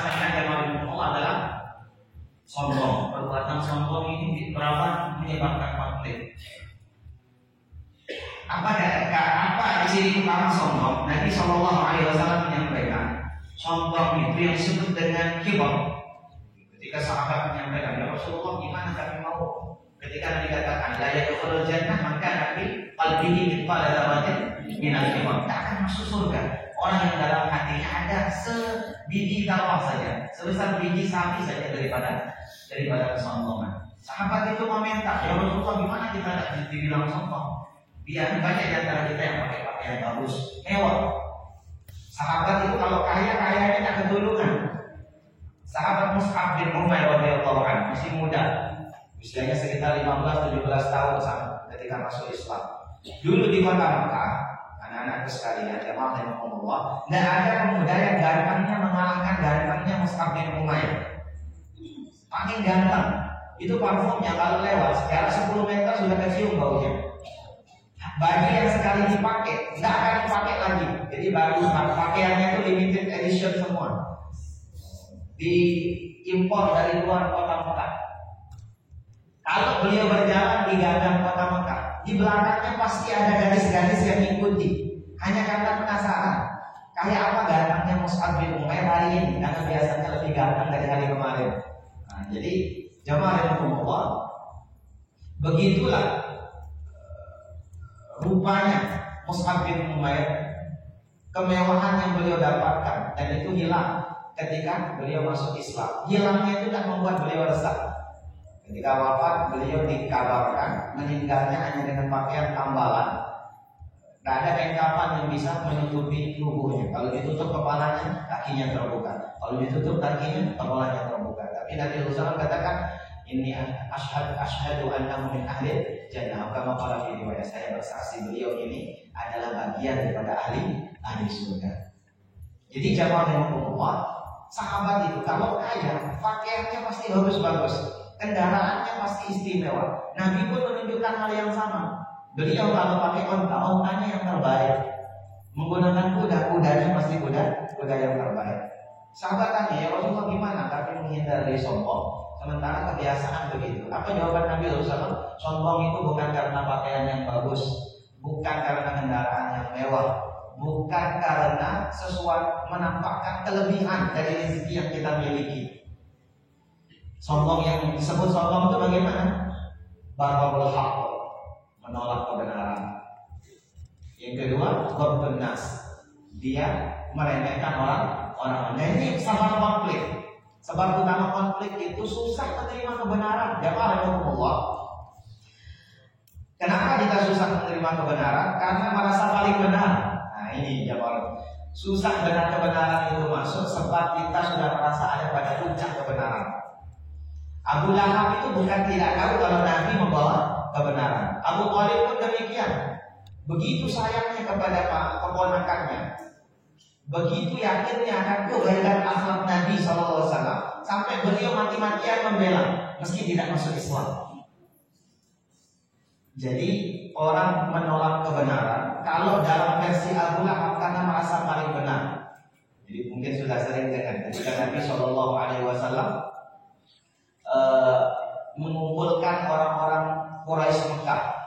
rasakan jamaah Allah adalah sombong. Perbuatan sombong ini berapa menyebabkan konflik. Apa di sini utama sombong? Nabi Shallallahu Alaihi Wasallam menyampaikan sombong itu yang disebut dengan kibar. Ketika sahabat menyampaikan, ya Rasulullah, gimana kami mau? Ketika Nabi katakan la yadkhulul jannah, maka Nabi qalbihi mithqala dzarratin minal kibar, tak akan masuk surga orang yang dalam hatinya ada sebiji darah saja, sebesar biji sapi saja daripada kesombongan. Sahabat itu meminta, ya Rasulullah, gimana kita tidak dibilang sombong? Biar banyak di antara kita yang pakai pakaian bagus, mewah. Sahabat itu kalau kayanya tak ketulungan. Sahabat Mus'ab bin Umair radhiyallahu anhu masih muda, usianya sekitar 15-17 tahun ketika masuk Islam. Dulu di kota Makkah, anak-anakku sekalian, jamaah rahimakumullah, tidak ada pemuda yang gantengnya mengalahkan gantengnya Mus'ab bin Umair. Paling ganteng. Itu parfumnya kalau lewat secara 10 meter sudah kecium baunya. Baju yang sekali dipakai nggak akan dipakai lagi. Jadi pakaiannya itu limited edition semua, diimpor dari luar kota Mekah. Kalau beliau berjalan di gadang kota Mekah, di belakangnya pasti ada gadis-gadis yang mengikuti, hanya karena penasaran kayak apa gantengnya Mus'ab bin Umair hari ini, karena biasanya lebih ganteng dari hari kemarin. Nah, jadi jamaah rahimakumullah, begitulah rupanya Mus'ab bin Umair, kemewahan yang beliau dapatkan, dan itu hilang ketika beliau masuk Islam. Hilangnya itu tak membuat beliau resah. Ketika wafat, beliau dikabarkan meninggalnya hanya dengan pakaian tambalan. Tidak ada kain kafan yang bisa menutupi tubuhnya. Kalau ditutup kepalanya, kakinya terbuka. Kalau ditutup kakinya, kepalanya terbuka. Tapi Nabi SAW katakan, ini ashhadu annahu min ahli jannah. Kama qala fi riwayat, saya bersaksi beliau ini adalah bagian daripada ahli surga. Jadi jamaah rahimakumullah, sahabat itu kalau kaya, pakaiannya pasti bagus-bagus, kendaraannya pasti istimewa. Nabi pun menunjukkan hal yang sama. Beliau kalau pakai ontanya yang terbaik, menggunakan kudanya pasti kuda yang terbaik. Sahabat tanya, ya Rasulullah, gimana kami menghindari sombong? Sementara kebiasaan begitu. Apa jawaban Nabi SAW? Sombong itu bukan karena pakaian yang bagus, bukan karena kendaraan yang mewah, bukan karena sesuatu menampakkan kelebihan dari rezeki yang kita miliki. Sombong yang disebut sombong itu bagaimana? Batarul haq, menolak kebenaran. Yang kedua, ghabdun nas, dia meremehkan orang. Nah, ini sebab konflik. Sebab utama konflik itu susah menerima kebenaran. Jamaah rahimakumullah, kenapa kita susah menerima kebenaran? Karena merasa paling benar. Nah ini jamaah, susah dengan kebenaran itu masuk sebab kita sudah merasa ada pada puncak kebenaran. Abu Lahab itu bukan tidak tahu kalau Nabi membawa kebenaran. Abu Thalib pun demikian. Begitu sayangnya kepada keponakannya, begitu yakinnya akan kebaikan akhlak Nabi SAW, sampai beliau mati-matian membela meski tidak masuk Islam. Jadi orang menolak kebenaran kalau dalam versi Abu Lahab karena merasa paling benar. Jadi mungkin sudah sering dengar ketika Nabi SAW mengumpulkan orang-orang Quraisy Mekah.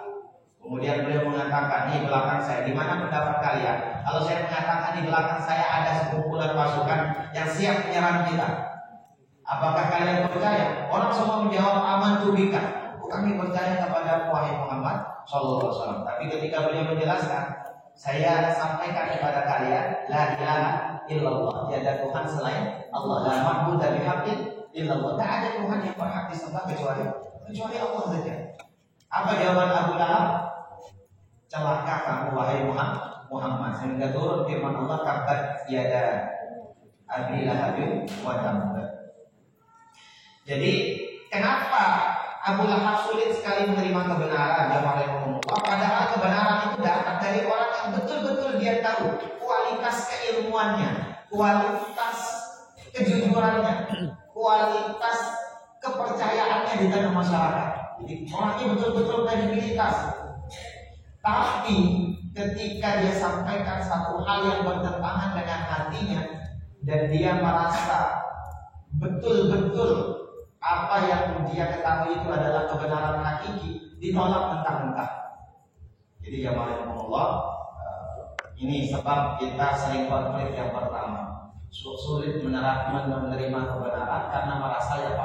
Kemudian beliau mengatakan, di belakang saya, di mana pendapat kalian? Kalau saya mengatakan di belakang saya ada sekumpulan pasukan yang siap menyerang kita, apakah kalian percaya? Orang semua menjawab, amantu bika, kami percaya kepada wahai Muhammad sallallahu alaihi wasallam. Tapi ketika beliau menjelaskan, saya sampaikan kepada kalian, la ilaha illallah, tiada Tuhan selain Allah, la ma'budu bihaqqin illallah, tidak ada Tuhan yang berhak disembah kecuali Allah saja. Apa jawaban Abu Lahab? Celaka kamu wahai Muhammad, sehingga turun firman Allah, tabbat yada abi lahabin wa tabb. Jadi kenapa Abu Lahab sulit sekali menerima kebenaran? Padahal kebenaran itu datang dari orang yang betul-betul dia tahu kualitas keilmuannya, kualitas kejujurannya, kualitas kepercayaannya di tengah masyarakat. Jadi orangnya betul-betul kredibilitas. Tapi ketika dia sampaikan satu hal yang bertentangan dengan hatinya dan dia merasa betul-betul apa yang dia ketahui itu adalah kebenaran hakiki, ditolak mentah-mentah. Jadi jamaah Allah, ini sebab kita sering konflik yang pertama, sulit menerima kebenaran karena merasa yang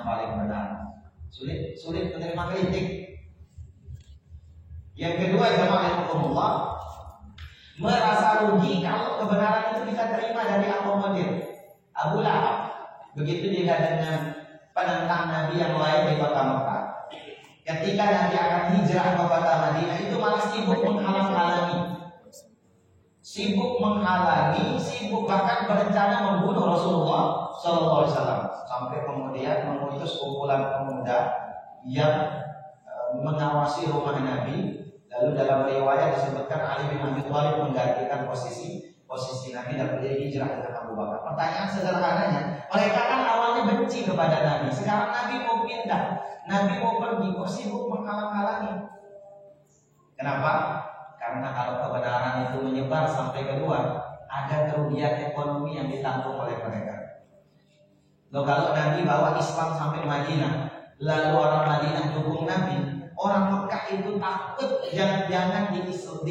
paling benar. Sulit menerima kritik. Yang kedua jamaah Allah, merasa rugi kalau kebenaran itu kita terima dari akomodir. Abu Lahab begitu juga dengan penentang Nabi yang lain di kota Mekah. Ketika Nabi akan hijrah ke kota Madinah, itu malah sibuk menghalangi, sibuk bahkan berencana membunuh Rasulullah SAW. Sampai kemudian mengutus kumpulan pemuda yang mengawasi rumah Nabi. Lalu dalam riwayat disebutkan Ali bin Abi Thalib menggantikan posisi Nabi dan beliau hijrah dengan Abu Bakar. Pertanyaan sederhananya, mereka kan awalnya benci kepada Nabi. Sekarang Nabi mau pindah, Nabi mau pergi, kok sibuk menghalang-halangi? Kenapa? Karena kalau kebenaran itu menyebar sampai keluar, ada kerugian ekonomi yang ditanggung oleh mereka. Loh, kalau Nabi bawa Islam sampai Madinah, lalu orang Madinah dukung Nabi, orang Mekah itu takut jangan-jangan di Islam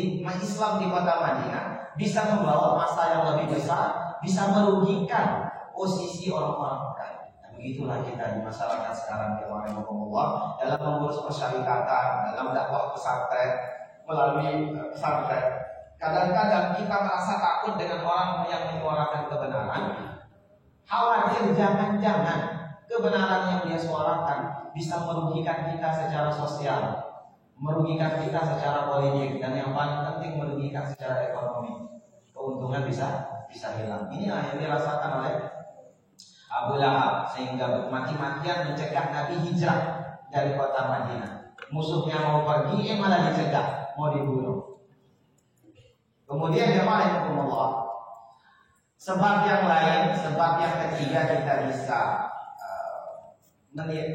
di kota Madinah bisa membawa masa yang lebih besar, bisa merugikan posisi orang-orang Mekah. Nah, begitulah kita di masyarakat sekarang ya Allah, dalam mengurus persyarikatan, dalam dakwah pesantren, melalui pesantren. Kadang-kadang kita merasa takut dengan orang yang menyuarakan kebenaran, khawatir jangan-jangan kebenaran yang dia suarakan bisa merugikan kita secara sosial, merugikan kita secara politik, dan yang paling penting merugikan secara ekonomi. Keuntungan bisa hilang. Inilah yang dirasakan oleh Abu Lahab, sehingga mati-matian mencegah Nabi hijrah dari kota Madinah. Musuhnya mau pergi, malah dicegah, mau dibunuh. Kemudian jemaah Allah, sebab yang lain, sebab yang ketiga kita bisa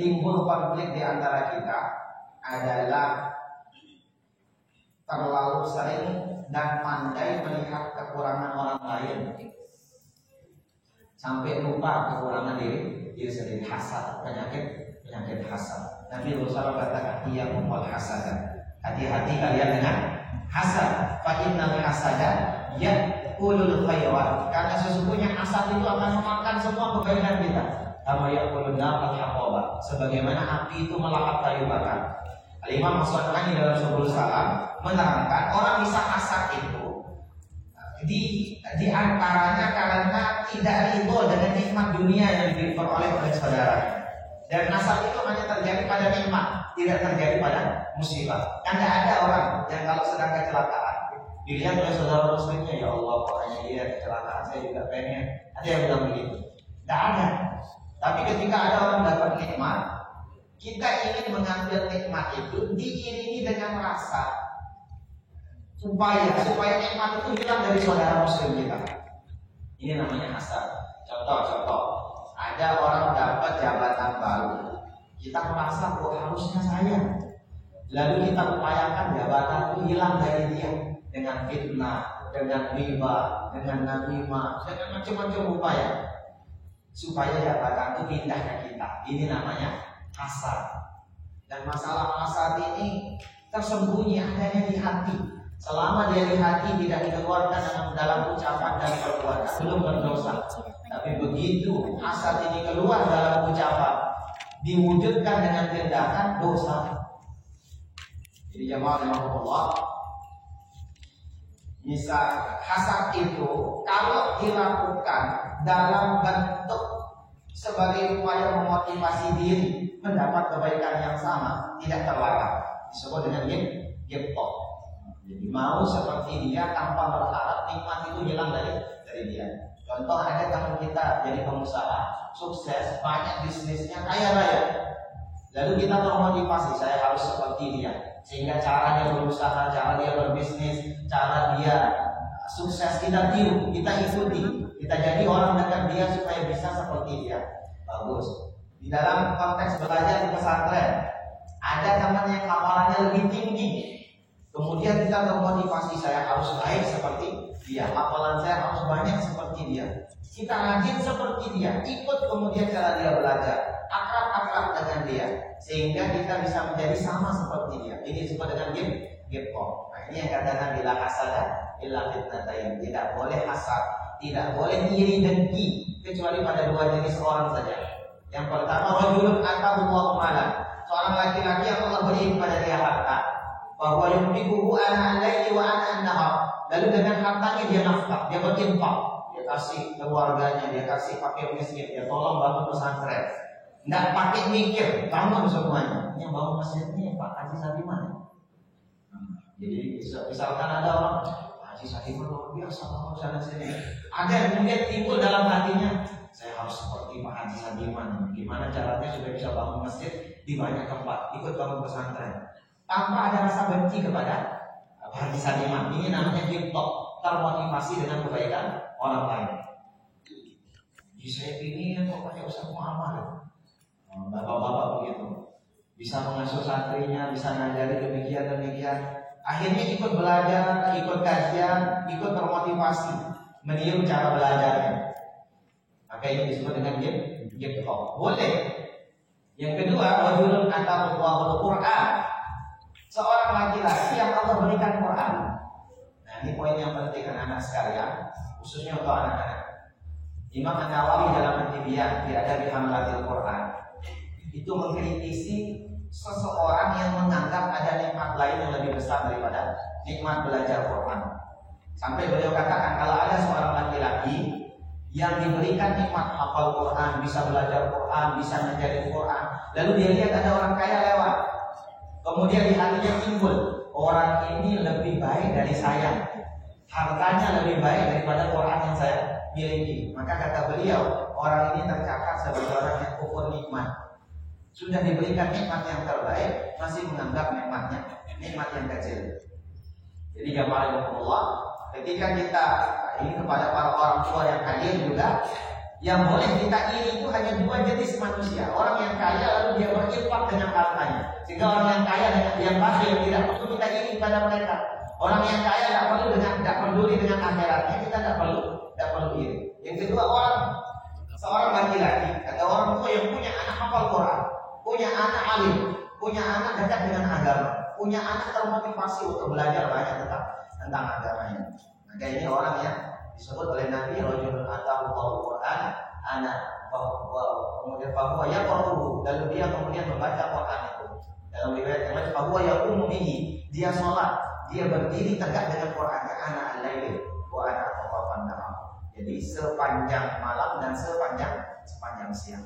timbul konflik di antara kita adalah terlalu sering dan pandai melihat kekurangan orang lain sampai lupa kekurangan diri sendiri. Hasad, penyakit hasad. Nabi Rasulullah katakan, "Iya umul hasad." Hati-hati kalian dengan hasad. Fa innal hasada ya'kulul khairat. Karena sesungguhnya hasad itu akan memakan semua kebaikan kita. Kama ya'kulun nar al-haqaba. Sebagaimana api itu melahap kayu bakar. Al-Imam As-San'ani dalam Subul Salam menerangkan orang bisa hasad itu di antaranya karena tidak ridho dengan nikmat dunia yang diperoleh oleh saudaranya. Dan hasad itu hanya terjadi pada nikmat, tidak terjadi pada musibah. Kan tidak ada orang yang kalau sedang kecelakaan dilihat oleh saudara muslimnya, ya Allah kok hanya dia kecelakaan, saya juga pengen. Ada yang bilang begitu? Tidak ada. Tapi ketika ada orang dapat nikmat, kita ingin mengambil nikmat itu diiringi dengan rasa supaya nikmat itu hilang dari saudara muslim kita. Ini namanya hasad. Contoh, ada orang dapat jabatan baru, kita merasa kok harusnya saya. Lalu kita upayakan jabatan itu hilang dari dia dengan fitnah, dengan riba, dengan namimah, dengan macam-macam upaya supaya jabatan itu pindah ke kita. Ini namanya hasad. Dan masalah hasad ini tersembunyi adanya di hati. Selama dia di hati tidak dikeluarkan dalam ucapan dan perbuatan, belum berdosa. Tapi begitu hasad ini keluar dalam ucapan, diwujudkan dengan tindakan, dosa. Jadi jemaah Allah, misal hasad itu kalau dilakukan dalam bentuk sebagai upaya memotivasi diri mendapat kebaikan yang sama, tidak terlarang. Disebut dengan giptok. Jadi mau seperti dia tanpa berharap nikmat itu hilang dari dia. Contoh, ada teman kita jadi pengusaha, sukses, banyak bisnisnya, kaya raya. Lalu kita termotivasi, saya harus seperti dia. Sehingga cara dia berusaha, cara dia berbisnis, cara dia sukses kita tiru, kita ikuti. Kita jadi orang dekat dia supaya bisa seperti dia. Bagus. Di dalam konteks belajar di pesantren, ada teman yang hafalannya lebih tinggi. Kemudian kita termotivasi, saya harus baik seperti dia, hafalan saya harus banyak seperti dia. kita rajin seperti dia, ikut kemudian cara dia belajar, akrab dengan dia, sehingga kita bisa menjadi sama seperti dia. Ini disebut dengan gipko. Nah, ini yang katakan bila hasada illa fitnatain. Tidak boleh hasad, tidak boleh iri dengki kecuali pada dua jenis orang saja. Yang pertama, rajulun atahu Allahu malan, seorang laki-laki yang Allah beri kepada dia harta, bahwa yunfiquhu ana al-laili wa ana an-nahar. Lalu dengan hartanya dia nafkah, dia berinfak, dia kasih keluarganya, dia kasih fakir miskin, dia tolong bangun pesantren. Enggak pakai mikir, bangun semuanya. Yang bangun masjidnya Pak Haji Sadiman. Jadi misalkan ada orang Haji Sadiman luar biasa bangun sana sini. Ada yang kemudian timbul dalam hatinya, saya harus seperti Pak Haji Sadiman. Gimana caranya supaya bisa bangun masjid di banyak tempat, ikut bangun pesantren, tanpa ada rasa benci kepada Pak Haji Sadiman. Ini namanya giptok, termotivasi dengan kebaikan orang lain. Jadi saya ingin pokoknya Ustaz Muhammad, bapak-bapak begitu, bisa mengasuh santrinya, bisa ngajari demikian. Akhirnya ikut belajar, ikut kajian, ikut termotivasi, meniru cara belajarnya. Maka ini disebut dengan giptok. Boleh. Yang kedua, rajulun atahu Allahul Quran, seorang laki-laki yang Allah berikan Quran. Nah, ini poin yang penting anak-anak sekalian, khususnya untuk anak-anak. Imam An-Nawawi dalam At-Tibyan di Adabi Hamlatil Quran itu mengkritisi seseorang yang menganggap ada nikmat lain yang lebih besar daripada nikmat belajar Quran. Sampai beliau katakan, kalau ada seorang laki-laki yang diberikan nikmat hafal Quran, bisa belajar Quran, bisa ngajarin Quran, lalu dia lihat ada orang kaya lewat, kemudian di hatinya timbul, orang ini lebih baik dari saya, hartanya lebih baik daripada Quran yang saya miliki. Maka kata beliau, orang ini tercatat sebagai orang yang kufur nikmat. Sudah diberikan nikmat yang terbaik, masih menganggap nikmat yang kecil. Jadi jamaah Allah, ketika kita ini kepada para orang tua yang hadir juga, yang boleh kita iri itu hanya dua jenis manusia. Orang yang kaya lalu dia berinfak dengan hartanya, sehingga orang yang kaya dengan yang bakhil tidak perlu kita iri pada mereka. Orang yang kaya tidak peduli dengan akhiratnya, kita tidak perlu iri. Yang kedua, seorang laki-laki atau orang tua yang punya anak hafal Quran, punya anak alim, punya anak dekat dengan agama, punya anak termotivasi untuk belajar banyak tentang agamanya. Maka ini orang yang disebut oleh Nabi rajulun atahu Allahul Quran, kemudian bahwa yaqra'uhu, lalu dia kemudian membaca Quran itu. Dalam riwayat yang lain bahwa yaqumu bihi, dia sholat, dia berdiri tegak dengan Qurannya, ana al-laili wa ana atawafan nahar. Jadi sepanjang malam dan sepanjang siang.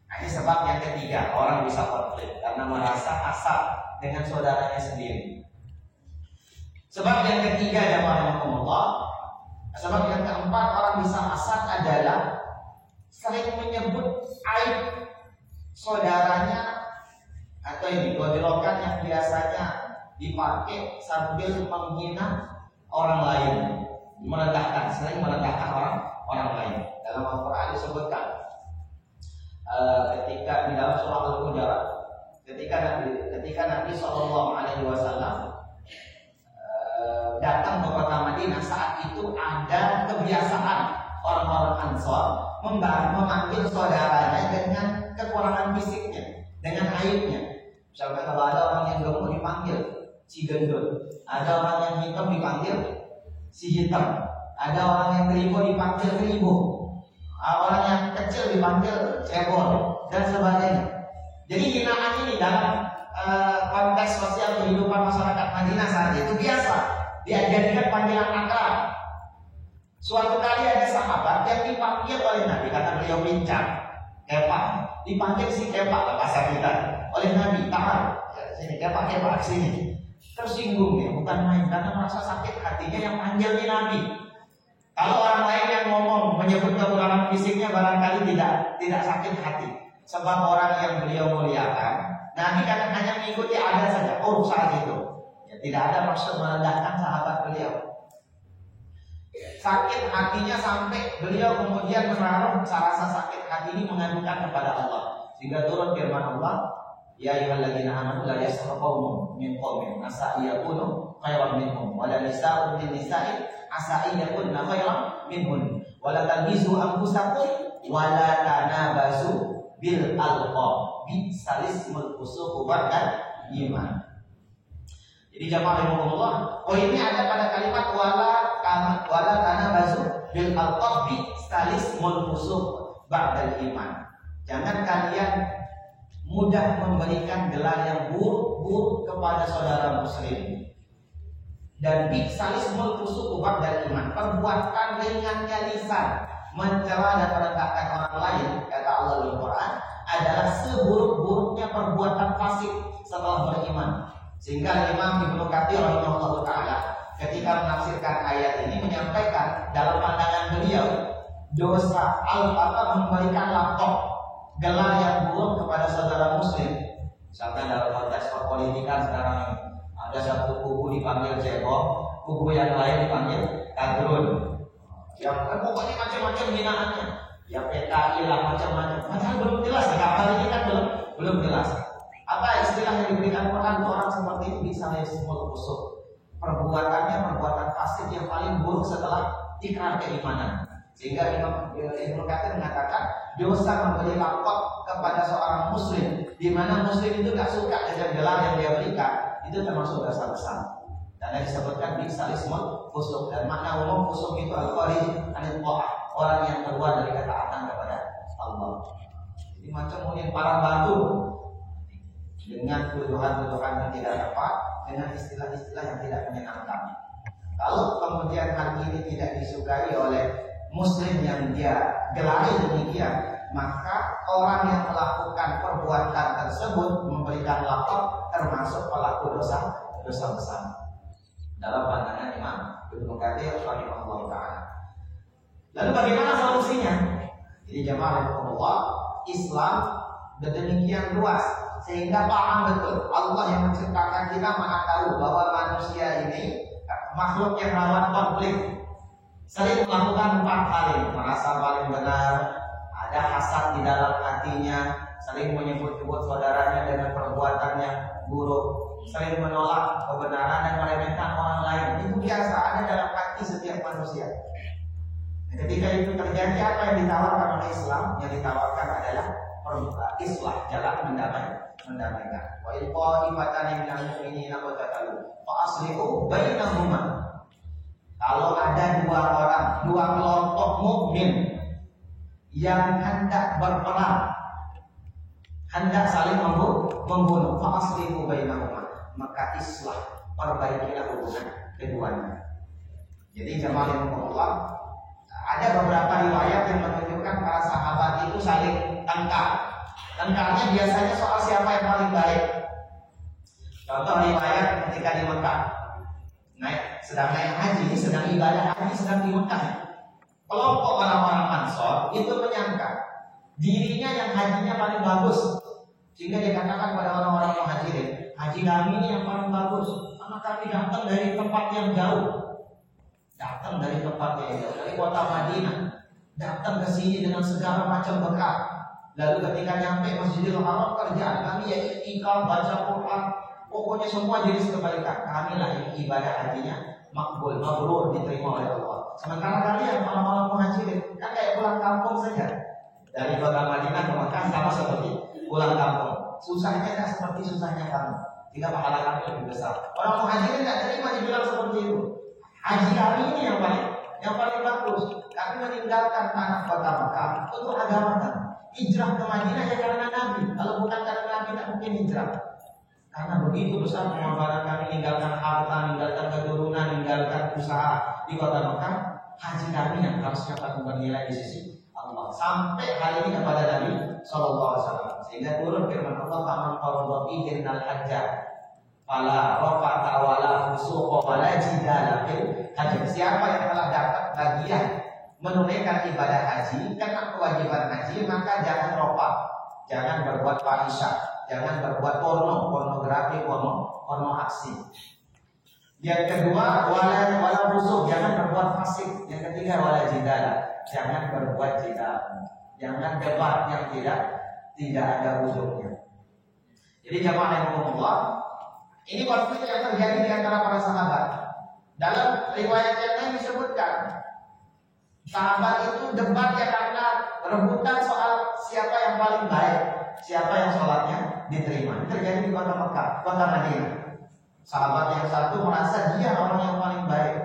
Nah, ini sebab yang ketiga, orang bisa konflik karena merasa hasad dengan saudaranya sendiri. Sebab yang ketiga, jamaah Allah, sebab yang keempat orang bisa hasad adalah sering menyebut aib saudaranya, atau ini gojlokan yang biasanya dipakai sambil menghina orang lain, sering merendahkan orang lain. Dalam Al-Quran disebutkan ketika di dalam surah Al-Hujurat, ketika Nabi SAW datang ke kota Madinah, saat itu ada kebiasaan orang-orang Ansor memanggil saudaranya dengan kekurangan fisiknya, dengan aibnya. Misalkan kalau ada orang yang gemuk dipanggil si gendut, ada orang yang hitam dipanggil si hitam, ada orang yang keribu dipanggil keribu, orang yang kecil dipanggil cebol, dan sebagainya. Jadi hinaan ini dalam konteks sosial kehidupan masyarakat Madinah saat itu biasa, dia jadikan panggilan akrab. Suatu kali ada sahabat yang dipanggil oleh Nabi, kata beliau pincang, kepak, dipanggil si kepak bahasa kita oleh Nabi, tahan, sini kepak sini. Tersinggung dia, bukan main, karena merasa sakit hatinya yang panggil Nabi. Kalau orang lain yang ngomong menyebut kekurangan fisiknya barangkali tidak sakit hati, sebab orang yang beliau muliakan, Nabi kan hanya mengikuti ada saja saat itu. Ya, tidak ada maksud merendahkan sahabat beliau. Sakit hatinya sampai beliau kemudian menaruh rasa sakit hati ini mengadukan kepada Allah, sehingga turun firman Allah, ya ayyuhalladzina amanu la yaskhar qaumun min qaumin asa yakunu khairan minhum wa la nisa'un min nisa'in asa yakunna khairan minhun Wala talmizu anfusakum wala tanabazu bil alqab bi'sal ismul fusuq ba'dal iman. Jadi jamaah rahimakumullah, poinnya ada pada kalimat wala tanabazu bil alqab bi'sal ismul fusuq ba'dal iman. Jangan kalian mudah memberikan gelar yang buruk kepada saudara muslim. Dan bi'sal ismul fusuq ba'dal iman, perbuatan ringannya lisan mencela dan merendahkan orang lain, kata Allah di Quran, adalah seburuk-buruknya perbuatan fasik setelah beriman. Sehingga Imam Ibnu Katsir rahimahullah taala ketika menafsirkan ayat ini menyampaikan dalam pandangan beliau, dosa memberikan lapor gelar yang buruk kepada saudara muslim. Misalkan dalam konteks perpolitikan sekarang ada satu kubu dipanggil cebong, kubu yang lain dipanggil kadrun. Yang pokoknya macam-macam hinaannya, ya PKI lah macam-macam. Padahal belum jelas, kabar ini kan belum jelas. Apa istilah yang diberikan Quran orang seperti itu bisa semua busuk. Perbuatannya perbuatan fasik yang paling buruk setelah ikrar keimanan. Sehingga Imam Ibnu Katsir mengatakan dosa memberi lapor kepada seorang muslim, di mana muslim itu gak suka dengan gelar yang dia berikan, itu termasuk dosa besar. Karena disebutkan bi'sal ismul fusuq, dan makna umum fusuq itu al-kharij anil ta'ah, orang yang keluar dari ketaatan kepada Allah. Jadi macam mungkin para batu dengan tuduhan-tuduhan yang tidak tepat, dengan istilah-istilah yang tidak menyenangkan. Kalau kemudian hal ini tidak disukai oleh muslim yang dia gelari demikian, maka orang yang melakukan perbuatan tersebut memberikan lapor termasuk pelaku dosa besar. Dalam pandangan Imam Ibnu Katsir rahimahullah taala. Lalu bagaimana solusinya? Jadi jamaah rahimakumullah, Islam demikian luas sehingga paham betul Allah yang menciptakan kita Maha tahu bahwa manusia ini makhluk yang rawan konflik, sering melakukan 4 hal ini, merasa paling benar, ada hasad di dalam hatinya, sering menyebut-nyebut saudaranya dengan perbuatannya buruk, sering menolak kebenaran dan meremehkan orang lain. Itu biasa ada dalam hati setiap manusia. Ketika itu terjadi, apa yang ditawarkan oleh Islam? Yang ditawarkan adalah islah, jalan mendamaikan. Wa in qa'ifatani minal mu'minina qatatalu fa aslihu bainahuma. Kalau ada dua kelompok mukmin yang hendak berperang, hendak saling membunuh, fa aslihu bainahuma, maka islah, perbaikilah hubungan keduanya. Jadi jemaah yang Allah, ada beberapa riwayat yang menunjukkan para sahabat itu saling tengkar. Tengkarnya biasanya soal siapa yang paling baik. Contoh riwayat ketika di Mekah, sedang naik haji, sedang ibadah haji, sedang di Mekah. Kelompok orang-orang Ansor itu menyangka dirinya yang hajinya paling bagus, sehingga dia katakan pada orang-orang Muhajirin, haji kami ini yang paling bagus, karena kami datang dari tempat yang jauh, dari kota Madinah, datang ke sini dengan segala macam bekal. Lalu ketika nyampe Masjidil Haram, kerjaan kami ya iktikaf, baca Quran, pokoknya semua jenis kebaikan. Kami lah yang ibadah hajinya makbul, mabrur, diterima oleh Allah. Sementara kalian orang-orang Muhajirin kan kayak pulang kampung saja. Dari kota Madinah ke Mekah sama seperti pulang kampung. Susahnya tidak seperti susahnya kami, sehingga pahala kami lebih besar. Orang Muhajirin tidak terima dibilang seperti itu. Haji kami ini yang paling bagus. Kami meninggalkan tanah kota Mekah untuk agama kami. Hijrah ke Madinah ya karena Nabi. Kalau bukan karena Nabi tidak mungkin hijrah. Karena begitu besar pengorbanan kami, meninggalkan harta, meninggalkan keturunan, meninggalkan usaha di kota Mekah. Haji kami yang harusnya dapat bernilai di sisi Allah. Sampai hal ini kepada Nabi Sallallahu Alaihi Wasallam. Sehingga turun firman Allah, "Faman farada fihi al-hajja fala rafata wala fusuqa wala jidala fil hajj." Siapa yang telah dapat bagian menunaikan ibadah haji karena kewajiban haji, maka jangan rofa, jangan berbuat fahisha, jangan berbuat pornografi, porno aksi. Yang kedua, wala busuk, jangan berbuat fasik. Yang ketiga, wala jidala, jangan berbuat jidal, jangan debat yang tidak ada ujungnya. Jadi jamaah yang Allah, ini konflik yang terjadi di antara para sahabat. Dalam riwayat yang lain disebutkan, Sahabat itu debat ya karena rebutan soal siapa yang paling baik, siapa yang sholatnya diterima. Ini terjadi di kota Mekah, kota Madinah. Sahabat yang satu merasa dia orang yang paling baik.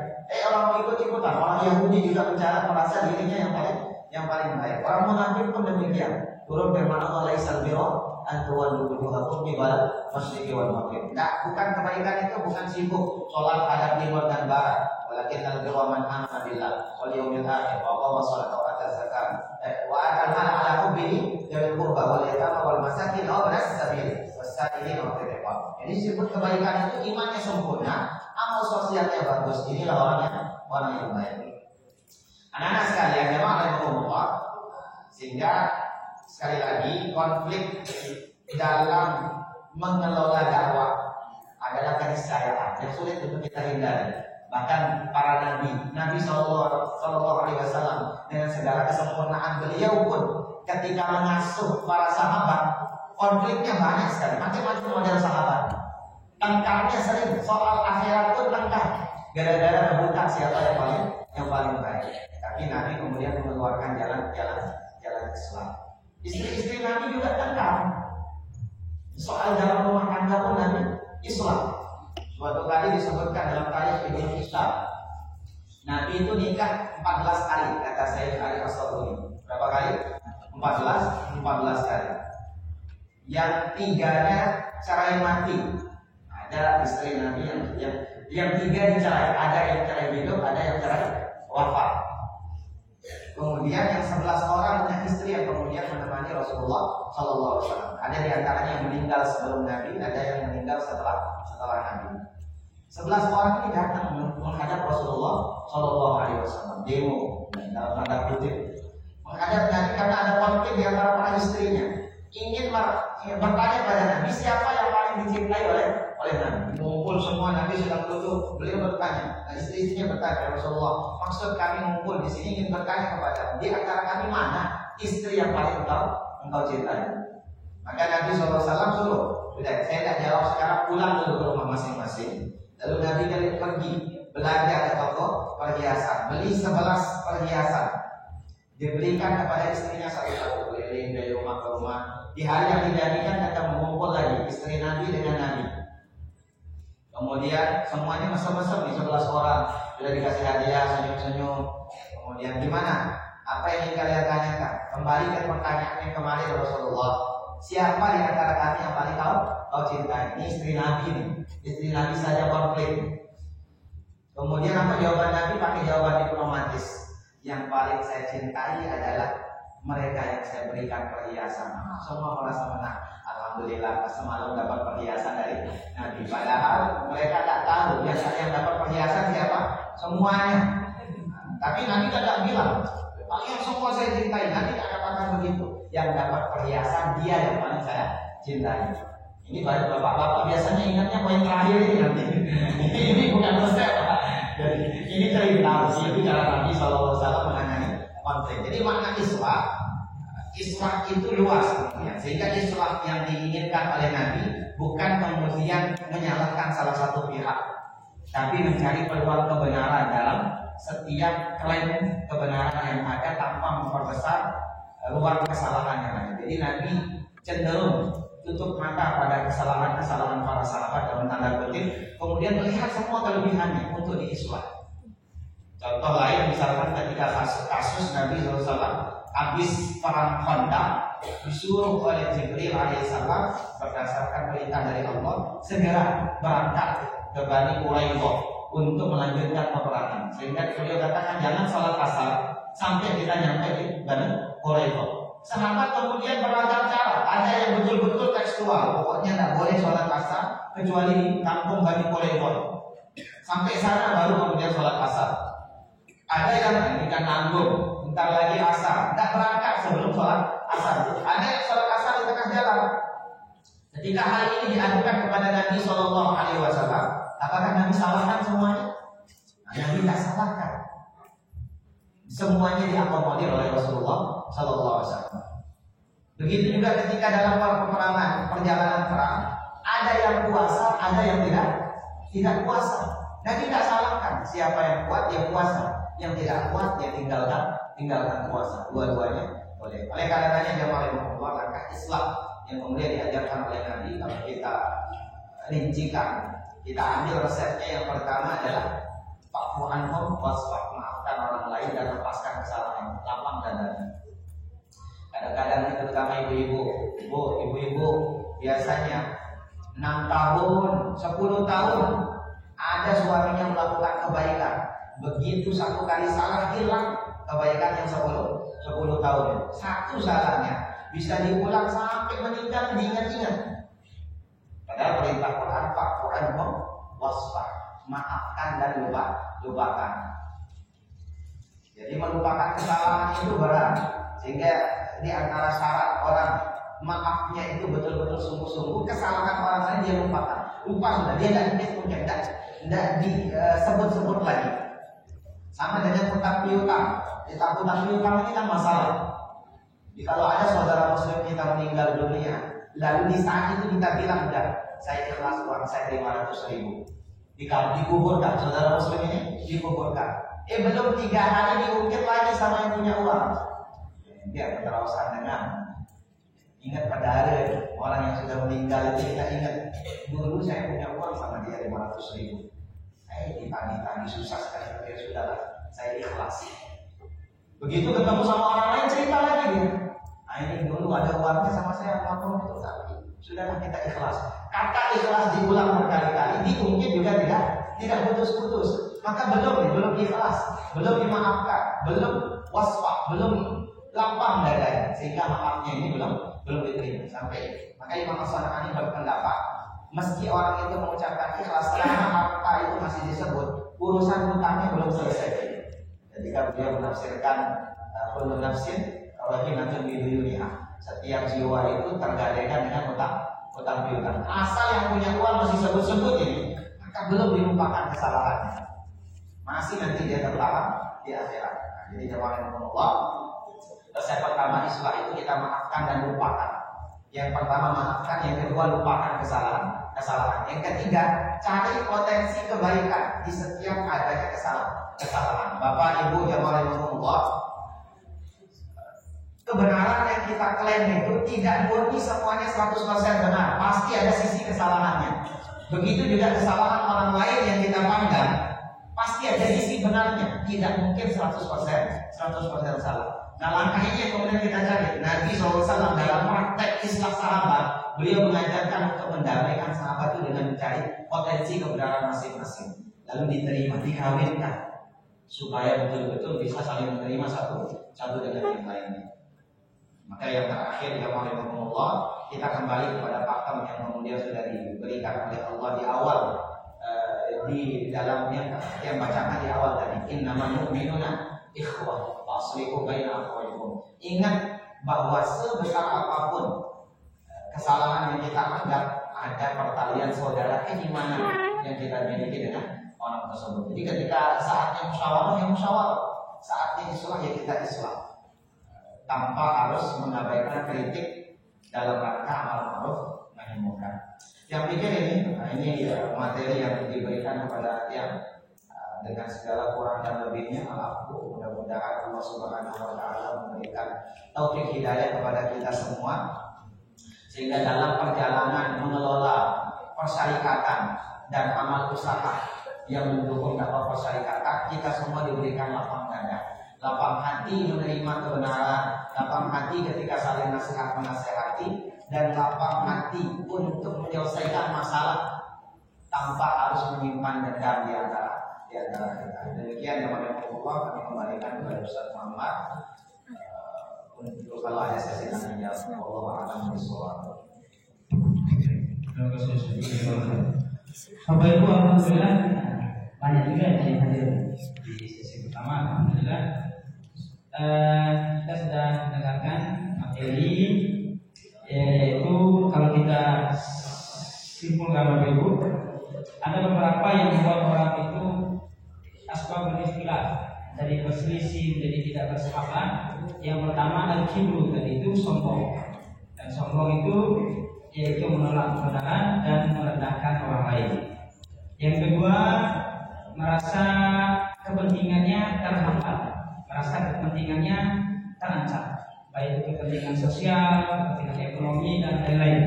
Orang ikut-ikutan, orang Yahudi juga bicara merasa dirinya yang paling baik. Orang munafik pun demikian. Turun firman Allah, laisal birra an tuwallu wujuhakum qibala masyriqi wal maghrib. Nah, bukan kebaikan itu bukan sibuk sholat hadap timur dan barat. Walakin al-birra man amana billah wal yawmil akhir wa qama sholata wa ata zakat wa ata mal ala hubbihi dzil qurba wal yatama wal masakin wa ibnas sabil wasailin wa fil riqab. Jadi disebut kebaikan itu imannya sempurna, amal sosialnya bagus. Inilah orang yang baik. Anak-anak sekalian, jemaah rahimahumullah, sehingga sekali lagi konflik dalam mengelola dakwah adalah keniscayaan yang sulit untuk kita hindari. Bahkan para Nabi Sallallahu Alaihi Wasallam dengan segala kesempurnaan beliau pun ketika mengasuh para sahabat, konfliknya banyak sekali, macam-macam model sahabat. Tengkarnya sering, soal akhirat pun tengkar, gara-gara rebutan siapa yang paling baik. Tapi Nabi kemudian mengeluarkan jalan Islam. Istri-istri Nabi juga tengkar. Soal dalam rumah tangga pun Nabi Islam. Suatu kali disebutkan dalam tarikh Ibnu Hisham, Nabi itu nikah 14 kali, kata Sayyid Ali As-Sabuni. Berapa kali? 14 kali. Yang 3-nya cerai mati. Ada istri Nabi yang 3 dicerai, ada yang cerai hidup, ada yang cerai wafat. Kemudian yang 11 orang punya istri yang kemudian menemani Rasulullah Sallallahu Alaihi Wasallam. Ada di antaranya yang meninggal sebelum Nabi, ada yang meninggal setelah Nabi. 11 orang ini datang menghadap Rasulullah Sallallahu Alaihi Wasallam, demo dalam tanda kutip menghadap Nabi karena ada konflik di antara para istrinya. Ingin bertanya pada Nabi siapa yang paling dicintai oleh Nabi. Mengumpul semua, Nabi sedang duduk, beliau bertanya. Nah, istri-istrinya bertanya, Rasulullah, maksud kami mengumpul di sini ingin bertanya kepada di antara kami mana istri yang paling engkau cintai. Maka Nabi SAW suruh, sudah saya tidak jawab sekarang, pulang dulu ke rumah masing-masing. Lalu Nabi pergi belanja ke toko perhiasan, beli 11 perhiasan, diberikan kepada istrinya satu-satu, keliling dari rumah ke rumah. Di hari yang dijadikan akan mengumpul lagi istri Nabi dengan Nabi. Kemudian semuanya mesem-mesem nih 11 orang sudah dikasih hadiah, senyum-senyum. Kemudian gimana? Apa yang ingin kalian tanyakan? Kembali ke pertanyaan yang kemarin Rasulullah. Siapa di antara kami yang paling kau cintai? Ini istri Nabi nih. Istri Nabi saja konflik. Kemudian apa jawaban Nabi? Pakai jawaban diplomatis. Yang paling saya cintai adalah mereka yang saya berikan perhiasan. Semua merasa menang. Alhamdulillah semalam dapat perhiasan dari Nabi. Padahal mereka tak tahu biasanya yang dapat perhiasan siapa? Semuanya. Tapi Nabi tidak bilang yang semua saya cintai. Nabi tidak katakan begitu. Yang dapat perhiasan dia yang paling saya cintai. Ini baru bapak-bapak biasanya ingatnya poin terakhir ini nanti. Ini bukan resep. Jadi ini cerita. Itu cara Nabi SAW menangani konflik. Jadi makna Islah itu luas, sehingga Islah yang diinginkan oleh Nabi bukan kemudian menyalahkan salah satu pihak, tapi mencari peluang kebenaran dalam setiap klaim kebenaran yang ada tanpa memperbesar ruang kesalahan yang lain. Jadi Nabi cenderung tutup mata pada kesalahan-kesalahan para sahabat dalam tanda kutip, kemudian melihat semua kelebihannya untuk diislah. Contoh lain misalkan ketika kasus Nabi SAW habis perang Khandaq, disuruh oleh Jibril alaihissalam berdasarkan perintah dari Allah segera berangkat ke Bani Quraidah untuk melanjutkan peperangan. Sehingga beliau katakan jangan salat asar sampai kita nyampe di Bani Quraidah. Sahabat kemudian beragam cara. Ada yang betul-betul tekstual, pokoknya tidak boleh salat asar kecuali di kampung Bani Quraidah. Sampai sana baru kemudian salat asar. Ada yang ikan nanggung, bentar lagi asar, tidak berangkat sebelum sholat asar. Ada yang sholat asar di tengah jalan. Ketika hal ini diadukan kepada Nabi SAW, apakah Nabi salahkan semuanya? Nabi tidak salahkan. Semuanya diakomodir oleh Rasulullah SAW. Begitu juga ketika dalam peperangan, perjalanan perang, ada yang puasa, ada yang tidak puasa. Nabi tidak salahkan siapa yang kuat, yang puasa. yang tidak kuat ya tinggalkan puasa. Dua-duanya boleh. Oleh karenanya jamaah Allah, langkah Islam yang kemudian diajarkan oleh Nabi, kalau kita rincikan, kita ambil resepnya, yang pertama adalah fa'fu anhum wasfah, maafkan orang lain dan lepaskan kesalahan, lapang dadanya. Kadang-kadang terutama ibu-ibu biasanya 6 tahun, 10 tahun ada suaminya melakukan kebaikan, begitu satu kali salah hilang kebaikan yang 10 tahun. Satu salahnya bisa diulang sampai meninggal diingat-ingat. Padahal perintah Quran fa'fu anhum wasfah, maafkan dan lupakan. Jadi melupakan kesalahan itu berat, sehingga di antara syarat orang maafnya itu betul-betul sungguh-sungguh, kesalahan orang lain dia lupa sudah, dia tidak disebut-sebut lagi. Sama dengan hutang piutang. Hutang piutang ini kan masalah. Jadi kalau ada saudara muslim kita meninggal dunia, lalu di saat itu kita bilang, udah saya ikhlas uang saya 500.000, dikuburkan, saudara muslim ini dikuburkan. Belum 3 hari diungkit lagi sama yang punya uang. Dia keterusan dengan ingat pada hari orang yang sudah meninggal itu, kita ingat dulu saya punya uang sama dia 500.000. Ditagi-tagi susah sekali, tapi ya sudahlah, saya ikhlas. Begitu ketemu sama orang lain cerita lagi dia, ini dulu ada uangnya sama saya 50 itu, tapi sudahlah kita ikhlas. Kata ikhlas diulang berkali-kali, diungkit juga tidak putus-putus. Maka belum ikhlas, belum dimaafkan, belum wasfah, belum lapang dadanya, sehingga maafnya ini belum diterima. Sampai maka Imam As-San'ani berpendapat, meski orang itu mengucapkan ikhlas karena harta itu masih disebut, urusan hutangnya belum selesai. Ketika beliau menafsirkan kullu nafsin rahinatun biduyuniha, setiap jiwa itu tergadaikan dengan hutang piutang. Asal yang punya uang masih sebut-sebut ini, maka belum dilupakan kesalahannya, masih nanti dia terlarang di akhirat. Jadi jamaah Allah, resep pertama Islam itu kita maafkan dan lupakan. Yang pertama maafkan, yang kedua lupakan kesalahan. Yang ketiga, cari potensi kebaikan di setiap adanya kesalahan. Bapak Ibu jamaah Allah, kebenaran yang kita klaim itu tidak murni semuanya 100% benar. Pasti ada sisi kesalahannya. Begitu juga kesalahan orang lain yang kita pandang, pasti ada sisi benarnya. Tidak mungkin 100% salah. Nah, langkah ini yang kemudian kita cari. Nabi SAW dalam praktek Islam sahabat, beliau mengajarkan untuk mendamaikan sahabat itu dengan mencari potensi kebenaran masing-masing, lalu diterima, dikawinkan, supaya betul-betul bisa saling menerima satu dengan yang lainnya. Maka yang terakhir jamaah Allah, kita kembali kepada pakem yang kemudian sudah diberikan oleh Allah di awal, di dalamnya yang bacakan di awal tadi, innamal mu'minuna ikhwah faslihu baina akhawaykum. Ingat bahwa sebesar apapun kesalahan yang kita anggap, ada pertalian saudara di mana yang kita miliki dengan orang tersebut. Jadi ketika saatnya musyawarah, ya musyawarah. Saatnya islah, ya kita islah, tanpa harus mengabaikan kritik dalam rangka amal ma'ruf nahi munkar. Yang pikir ini materi yang diberikan kepada yang dengan segala kurang dan lebihnya, alhamdulillah, mudah-mudahan Allah Subhanahu wa taala memberikan taufik hidayah kepada kita semua, sehingga dalam perjalanan mengelola persyarikatan dan amal usaha yang mendukung dakwah persyarikatan, kita semua diberikan lapang dada, lapang hati menerima kebenaran, lapang hati ketika saling nasihat menasehati, dan lapang hati untuk menyelesaikan masalah tanpa harus menyimpan dendam di antara kita. Demikian yang Allah, kami kembalikan kepada Ustaz Muhammad untuk kalau ada sesi tanya jawab. Allah a'lam bishawab. Terima kasih. Bapak Ibu, alhamdulillah banyak juga yang hadir di sesi pertama. Alhamdulillah kita sudah mendengarkan materi, yaitu kalau kita simpulkan Bapak Ibu, ada beberapa yang membuat orang itu asbabul ikhtilaf, dari berselisih menjadi tidak bersepakat. Yang pertama al-kibru, tadi itu sombong, dan sombong itu yaitu menolak kebenaran dan merendahkan orang lain. Yang kedua, merasa kepentingannya terhambat, merasa kepentingannya terancam, baik itu kepentingan sosial, kepentingan ekonomi dan lain-lain.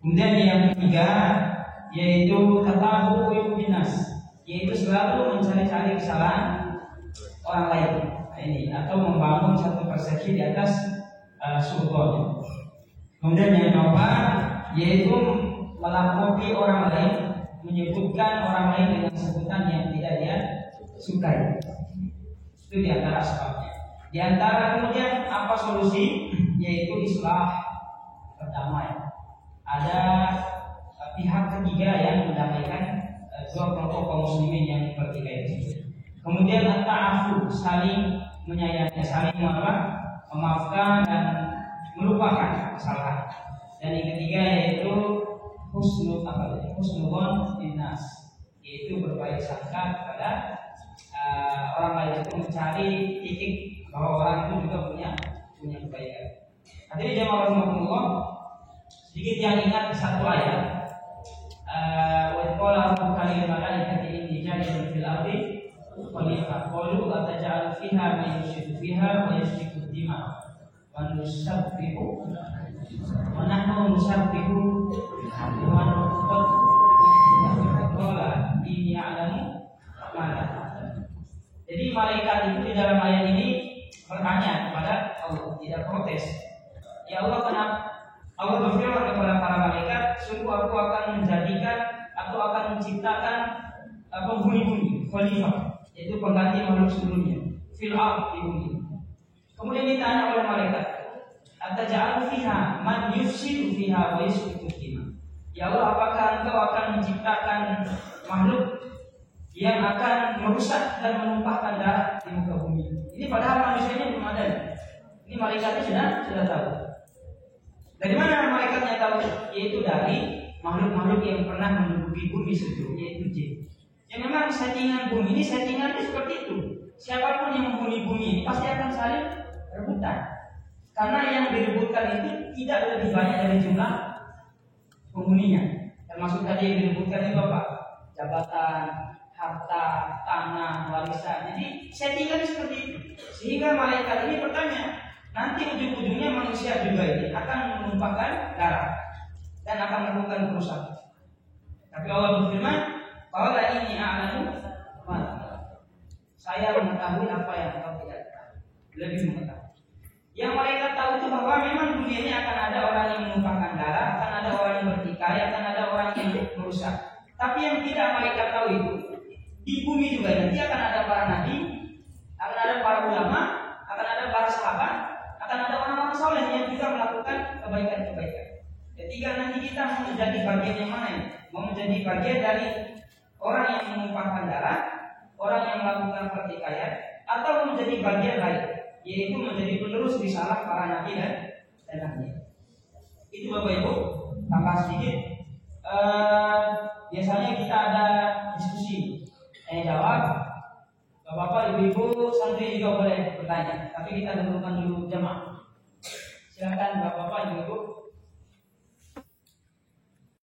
Kemudian yang ketiga yaitu tatabu binas, yaitu selalu mencari-cari kesalahan orang lain. Nah, ini atau membangun satu persepsi di atas suudon. Kemudian yang keempat yaitu melakoni orang lain, menyebutkan orang lain dengan sebutan yang tidak dia sukai. Itu di antara sebabnya. Di antara kemudian apa solusi? Yaitu islah, berdamai. Ada pihak ketiga yang mendamaikan dua kelompok kaum muslimin yang bertikai itu. Kemudian at-ta'afu, saling menyayangi, saling memaafkan dan melupakan kesalahan. Dan yang ketiga yaitu husnul binas, yaitu berbaik sangka kepada orang lain, itu mencari titik bahwa orang itu juga punya kebaikan. Hadirin jamaah rahimakumullah, sedikit yang ingat satu ayat. Wa qala rabbuka lil malaikati inni ja'ilun fil ardi khalifah qalu ataj'alu fiha man yusyriku fiha wa yasfiku dima wa nusabbihu wa nahnu nusabbihu wa qala inni a'lamu ma la ta'lamun. Jadi malaikat itu di dalam ayat ini bertanya kepada Allah, tidak protes. Ya Allah, kenapa? Allah berfirman kepada para malaikat, sungguh aku akan menjadikan atau akan menciptakan penghuni bumi, khalifah, yaitu pengganti makhluk sebelumnya, fil ard, di bumi. Kemudian ditanya oleh malaikat, ataj'alu fiha man yufsidu fiha wa yasfiku dima. Ya Allah, apakah engkau akan menciptakan makhluk yang akan merusak dan menumpahkan darah di muka bumi? Ini padahal manusianya belum ada. Ini malaikatnya sudah tahu. Dari mana malaikatnya tahu? Yaitu dari makhluk-makhluk yang pernah menduduki bumi sebelumnya, yaitu jin. Yang memang settingan bumi ini settingannya seperti itu. Siapapun yang menghuni bumi ini pasti akan saling rebutan. Karena yang direbutkan itu tidak lebih banyak dari jumlah penghuninya. Termasuk tadi yang direbutkan itu apa? Jabatan, harta, tanah, warisan. Jadi settingannya seperti itu. Sehingga malaikat ini bertanya, nanti ujung-ujungnya manusia juga ini akan menumpahkan darah dan akan melakukan kerusakan. Tapi Allah berfirman, "Qala inni a'lamu ma la ta'lamun." Saya mengetahui apa yang kau tidak tahu, lebih mengetahui. Yang malaikat tahu itu bahwa memang dunia ini akan ada orang yang menumpahkan darah, akan ada orang yang bertikai, akan ada orang yang merusak. Tapi yang tidak malaikat tahu itu, di bumi juga nanti akan ada para nabi, akan ada para ulama, akan ada para sahabat, akan ada orang-orang soleh yang juga melakukan kebaikan-kebaikan. Ketiga, nanti kita mau menjadi bagian yang mana? Mau menjadi bagian dari orang yang menumpahkan darah, orang yang melakukan pertikaian, atau menjadi bagian lain, yaitu menjadi penerus risalah para nabi dan nabi. Itu Bapak Ibu, tambah sedikit. Biasanya kita ada diskusi, tanya jawab. Bapak, Ibu-ibu, santri juga boleh bertanya, tapi kita dahulukan dulu jemaah. Silakan Bapak, Ibu-ibu.